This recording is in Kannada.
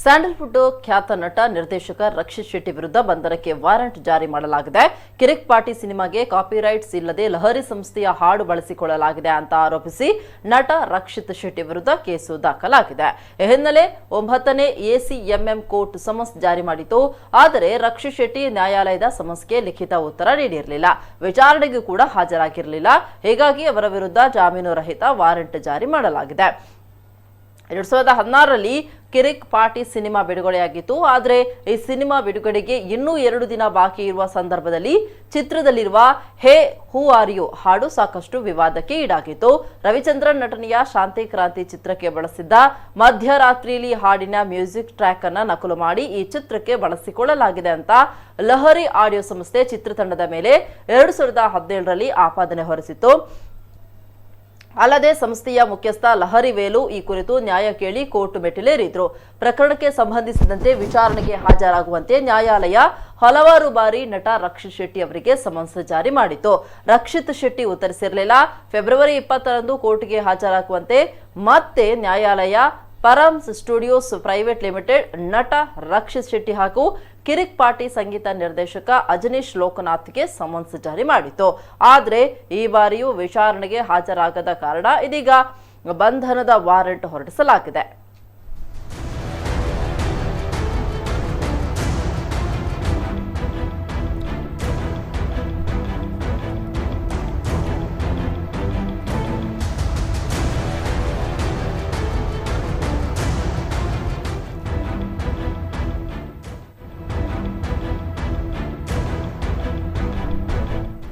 ಸ್ಯಾಂಡಲ್ವುಡ್ ಖ್ಯಾತ ನಟ ನಿರ್ದೇಶಕ ರಕ್ಷಿತ್ ಶೆಟ್ಟಿ ವಿರುದ್ಧ ಬಂಧನಕ್ಕೆ ವಾರೆಂಟ್ ಜಾರಿ ಮಾಡಲಾಗಿದೆ. ಕಿರಿಕ್ ಪಾರ್ಟಿ ಸಿನಿಮಾಗೆ ಕಾಪಿರೈಟ್ಸ್ ಇಲ್ಲದೆ ಲಹರಿ ಸಂಸ್ಥೆಯ ಹಾಡು ಬಳಸಿಕೊಳ್ಳಲಾಗಿದೆ ಅಂತ ಆರೋಪಿಸಿ ನಟ ರಕ್ಷಿತ್ ಶೆಟ್ಟಿ ವಿರುದ್ಧ ಕೇಸು ದಾಖಲಾಗಿದೆ. ಈ ಹಿನ್ನೆಲೆ 9ನೇ ಎಸಿಎಂಎಂ ಕೋರ್ಟ್ ಸಮನ್ಸ್ ಜಾರಿ ಮಾಡಿತು. ಆದರೆ ರಕ್ಷಿತ್ ಶೆಟ್ಟಿ ನ್ಯಾಯಾಲಯದ ಸಮನ್ಸ್ಗೆ ಲಿಖಿತ ಉತ್ತರ ನೀಡಿರಲಿಲ್ಲ, ವಿಚಾರಣೆಗೂ ಕೂಡ ಹಾಜರಾಗಿರಲಿಲ್ಲ. ಹೀಗಾಗಿ ಅವರ ವಿರುದ್ಧ ಜಾಮೀನು ರಹಿತ ವಾರೆಂಟ್ ಜಾರಿ ಮಾಡಲಾಗಿದೆ. 2016ರಲ್ಲಿ ಕಿರಿಕ್ ಪಾರ್ಟಿ ಸಿನಿಮಾ ಬಿಡುಗಡೆಯಾಗಿತ್ತು. ಆದರೆ ಈ ಸಿನಿಮಾ ಬಿಡುಗಡೆಗೆ ಇನ್ನೂ 2 ದಿನ ಬಾಕಿ ಇರುವ ಸಂದರ್ಭದಲ್ಲಿ ಚಿತ್ರದಲ್ಲಿರುವ ಹೇ ಹೂ ಆರ್ ಯು ಹಾಡು ಸಾಕಷ್ಟು ವಿವಾದಕ್ಕೆ ಈಡಾಗಿತ್ತು. ರವಿಚಂದ್ರನ್ ನಟನೆಯ ಶಾಂತಿ ಕ್ರಾಂತಿ ಚಿತ್ರಕ್ಕೆ ಬಳಸಿದ್ದ ಮಧ್ಯರಾತ್ರಿಯಲ್ಲಿ ಹಾಡಿನ ಮ್ಯೂಸಿಕ್ ಟ್ರ್ಯಾಕ್ ಅನ್ನ ನಕಲು ಮಾಡಿ ಈ ಚಿತ್ರಕ್ಕೆ ಬಳಸಿಕೊಳ್ಳಲಾಗಿದೆ ಅಂತ ಲಹರಿ ಆಡಿಯೋ ಸಂಸ್ಥೆ ಚಿತ್ರತಂಡದ ಮೇಲೆ 2017ರಲ್ಲಿ ಆಪಾದನೆ ಹೊರಿಸಿತ್ತು. ಅಲ್ಲದೆ ಸಂಸ್ಥೆಯ ಮುಖ್ಯಸ್ಥ ಲಹರಿ ವೇಲು ಈ ಕುರಿತು ನ್ಯಾಯ ಕೇಳಿ ಕೋರ್ಟ್ ಮೆಟ್ಟಿಲೇರಿದ್ರು. ಪ್ರಕರಣಕ್ಕೆ ಸಂಬಂಧಿಸಿದಂತೆ ವಿಚಾರಣೆಗೆ ಹಾಜರಾಗುವಂತೆ ನ್ಯಾಯಾಲಯ ಹಲವಾರು ಬಾರಿ ನಟ ರಕ್ಷಿತ್ ಶೆಟ್ಟಿ ಅವರಿಗೆ ಸಮನ್ಸ್ ಜಾರಿ ಮಾಡಿತ್ತು. ರಕ್ಷಿತ್ ಶೆಟ್ಟಿ ಉತ್ತರಿಸಿರಲಿಲ್ಲ. ಫೆಬ್ರವರಿ 20ರಂದು ಕೋರ್ಟ್ಗೆ ಹಾಜರಾಗುವಂತೆ ಮತ್ತೆ ನ್ಯಾಯಾಲಯ ಪರಮ್ಸ್ ಸ್ಟುಡಿಯೋಸ್ ಪ್ರೈವೇಟ್ ಲಿಮಿಟೆಡ್, ನಟ ರಕ್ಷಿತ್ ಶೆಟ್ಟಿ ಹಾಗೂ ಕಿರಿಕ್ ಪಾರ್ಟಿ ಸಂಗೀತ ನಿರ್ದೇಶಕ ಅಜನೀಶ್ ಲೋಕನಾಥ್ಗೆ ಸಮನ್ಸ್ ಜಾರಿ ಮಾಡಿತ್ತು. ಆದರೆ ಈ ಬಾರಿಯೂ ವಿಚಾರಣೆಗೆ ಹಾಜರಾಗದ ಕಾರಣ ಇದೀಗ ಬಂಧನದ ವಾರೆಂಟ್ ಹೊರಡಿಸಲಾಗಿದೆ.